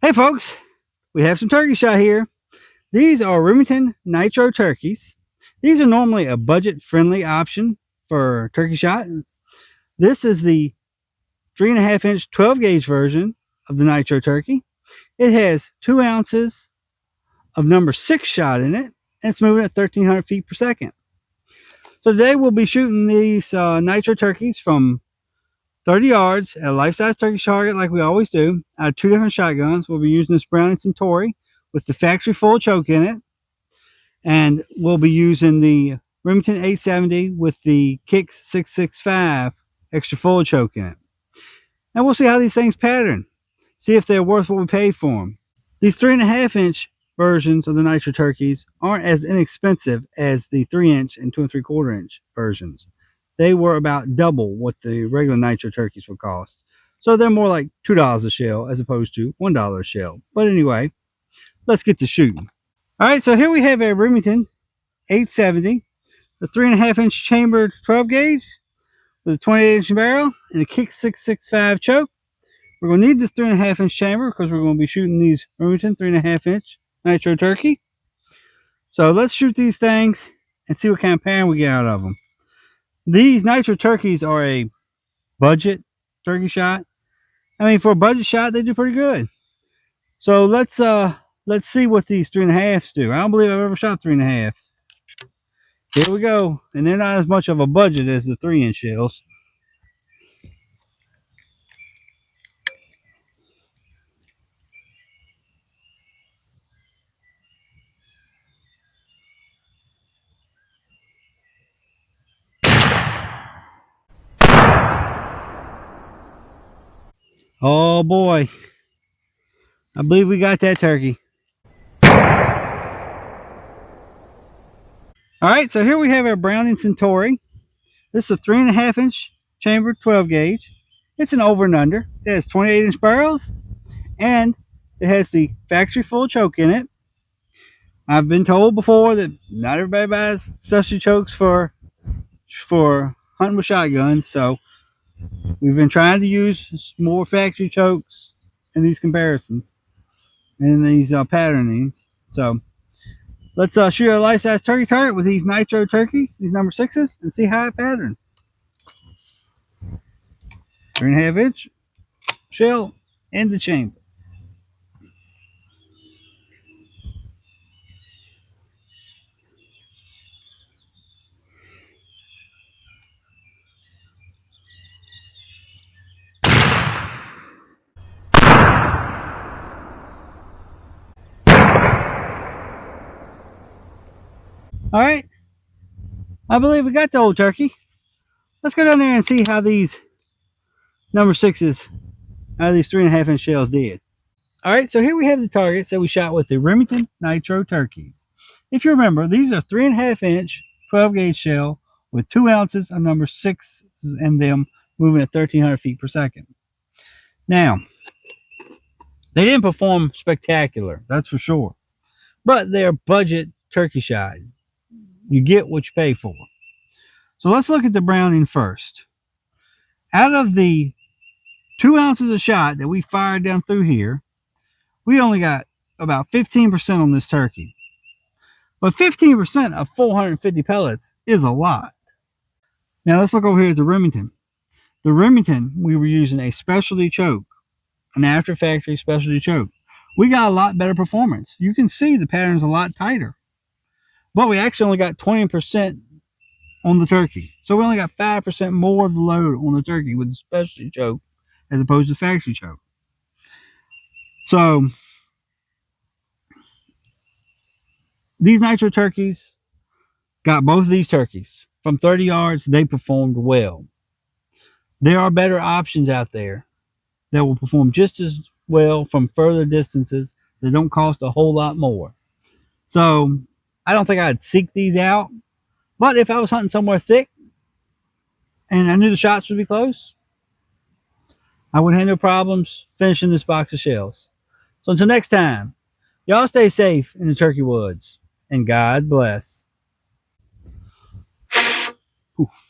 Hey folks, we have some turkey shot here. These are Remington Nitro turkeys. These are normally a budget-friendly option for turkey shot. This is the 3.5 inch 12 gauge version of the Nitro turkey. It has 2 ounces of number 6 shot in it, and it's moving at 1,300 feet per second. So today we'll be shooting these Nitro turkeys from 30 yards at a life-size turkey target like we always do, out of 2 different shotguns. We'll be using this Browning Centauri with the factory full choke in it, and we'll be using the Remington 870 with the Kicks 665 extra full choke in it. And we'll see how these things pattern, see if they're worth what we paid for them. These 3.5 inch versions of the Nitro turkeys aren't as inexpensive as the 3 inch and 2 3/4 inch versions. They were about double what the regular Nitro turkeys would cost. So they're more like $2 a shell as opposed to $1 a shell. But anyway, let's get to shooting. All right, so here we have a Remington 870, a 3.5 inch chambered 12 gauge with a 28 inch barrel and a Kick 665 choke. We're going to need this 3.5 inch chamber because we're going to be shooting these Remington 3.5 inch Nitro turkey. So let's shoot these things and see what kind of pairing we get out of them. These Nitro turkeys are a budget turkey shot. I mean, for a budget shot, they do pretty good. So let's see what these 3.5s do. I don't believe I've ever shot 3.5s. Here we go. And they're not as much of a budget as the 3 inch shells. Oh boy. I believe we got that turkey. All right, so here we have our Browning Centauri. This is a 3.5 inch chambered 12 gauge. It's an over and under. It has 28 inch barrels and it has the factory full choke in it. I've been told before that not everybody buys specialty chokes for hunting with shotguns, so we've been trying to use more factory chokes in these comparisons and these patternings. So let's shoot a life-size turkey target with these Nitro turkeys, these number 6s, and see how it patterns. 3.5 inch shell in the chamber. All right, I believe we got the old turkey. Let's go down there and see how these number 6s out of these 3.5 inch shells did. All right, so here we have the targets that we shot with the Remington Nitro turkeys. If you remember, these are 3.5 inch 12 gauge shell with 2 ounces of number 6s in them, moving at 1,300 feet per second. Now, they didn't perform spectacular, that's for sure, but they're budget turkey shot. You get what you pay for. So let's look at the Browning first. Out of the 2 ounces of shot that we fired down through here, we only got about 15% on this turkey. But 15% of 450 pellets is a lot. Now let's look over here at the Remington. The Remington, we were using a specialty choke, an after factory specialty choke. We got a lot better performance. You can see the pattern's a lot tighter. But we actually only got 20% on the turkey. So we only got 5% more of the load on the turkey with the specialty choke as opposed to factory choke. So these Nitro turkeys got both of these turkeys. From 30 yards, they performed well. There are better options out there that will perform just as well from further distances that don't cost a whole lot more. So I don't think I'd seek these out. But if I was hunting somewhere thick and I knew the shots would be close, I wouldn't have no problems finishing this box of shells. So until next time, y'all stay safe in the turkey woods, and God bless. Oof.